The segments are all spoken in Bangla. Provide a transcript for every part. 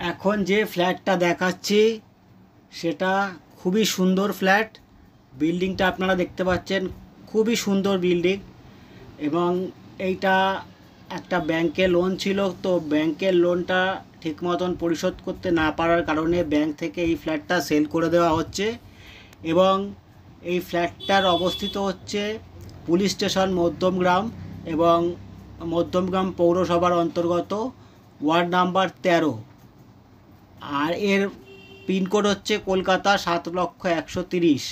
এখন যে ফ্ল্যাটটা দেখাচ্ছি সেটা খুবই সুন্দর ফ্ল্যাট। বিল্ডিংটা আপনারা দেখতে পাচ্ছেন, খুবই সুন্দর বিল্ডিং। এবং এইটা একটা ব্যাংকে লোন ছিল, তো ব্যাংকের লোনটা ঠিক মতন পরিশোধ করতে না পারার কারণে ব্যাংক থেকে এই ফ্ল্যাটটা সেল করে দেওয়া হচ্ছে। এবং এই ফ্ল্যাটটার অবস্থিত হচ্ছে পুলিশ স্টেশন মধ্যমগ্রাম এবং মধ্যমগ্রাম পৌরসভার অন্তর্গত ওয়ার্ড নাম্বার 13। আর এর পিনকোড হচ্ছে কলকাতা 7,130,000।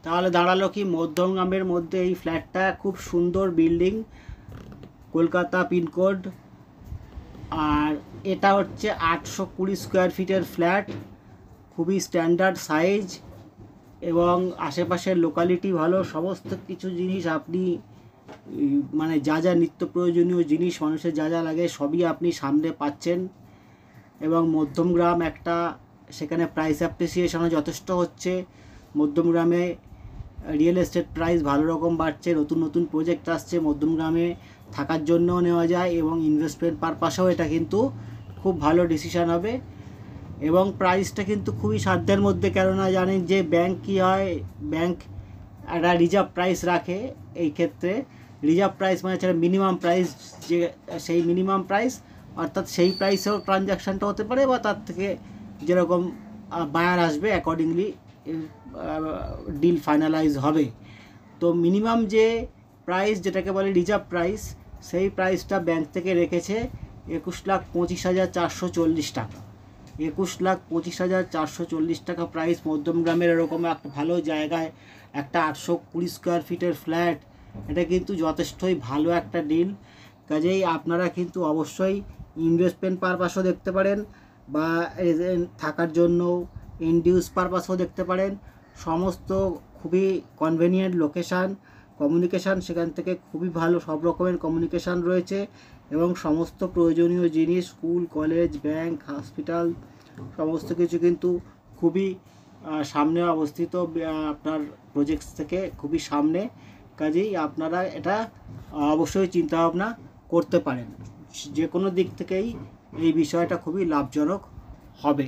তাহলে দাঁড়ালো কি, মধ্যমগ্রামের মধ্যে এই ফ্ল্যাটটা খুব সুন্দর বিল্ডিং, কলকাতা পিনকোড। আর এটা হচ্ছে 820 স্কোয়ার ফিটের ফ্ল্যাট, খুবই স্ট্যান্ডার্ড সাইজ এবং আশেপাশের লোকালিটি ভালো। সমস্ত কিছু জিনিস আপনি মানে যা যা নিত্য প্রয়োজনীয় জিনিস মানুষের যা যা লাগে সবই আপনি সামনে পাচ্ছেন। এবং মধ্যমগ্রাম একটা, সেখানে প্রাইস অ্যাপ্রিসিয়েশনও যথেষ্ট হচ্ছে। মধ্যমগ্রামে রিয়েল এস্টেট প্রাইস ভালো রকম বাড়ছে, নতুন নতুন প্রজেক্ট আসছে। মধ্যমগ্রামে থাকার জন্যও নেওয়া যায় এবং ইনভেস্টমেন্ট পারপাসেও এটা কিন্তু খুব ভালো ডিসিশান হবে। এবং প্রাইসটা কিন্তু খুবই সাধ্যের মধ্যে, কেননা জানেন যে ব্যাংক কী হয়, ব্যাংক একটা রিজার্ভ প্রাইস রাখে। এই ক্ষেত্রে রিজার্ভ প্রাইস মানে হচ্ছে মিনিমাম প্রাইস, যে সেই মিনিমাম প্রাইস অর্থাৎ সেই প্রাইসেও ট্রানজ্যাকশানটা হতে পারে বা তার থেকে যেরকম বায়ার আসবে অ্যাকর্ডিংলি ডিল ফাইনালাইজ হবে। তো মিনিমাম যে প্রাইস যেটাকে বলে রিজার্ভ প্রাইস, সেই প্রাইসটা ব্যাংক থেকে রেখেছে 21,25,440 টাকা। 21,25,440 টাকা প্রাইস। মধ্যমগ্রামের এরকম একটা ভালো জায়গায় একটা 820 স্কোয়ার ফিটের ফ্ল্যাট, এটা কিন্তু যথেষ্টই ভালো একটা ডিল। কাজেই আপনারা কিন্তু অবশ্যই ইনভেস্টমেন্ট পারপাসও দেখতে পারেন বা থাকার জন্য ইনডিউস পারপাসও দেখতে পারেন। সমস্ত খুবই কনভেনিয়েন্ট লোকেশান, কমিউনিকেশান সেখান থেকে খুবই ভালো, সব রকমের কমিউনিকেশান রয়েছে এবং সমস্ত প্রয়োজনীয় জিনিস, স্কুল, কলেজ, ব্যাংক, হসপিটাল সমস্ত কিছু কিন্তু খুবই সামনে অবস্থিত, আপনার প্রজেক্টস থেকে খুবই সামনে। কাজেই আপনারা এটা অবশ্যই চিন্তাভাবনা করতে পারেন। যে কোনো দিক থেকেই এই বিষয়টা খুবই লাভজনক হবে।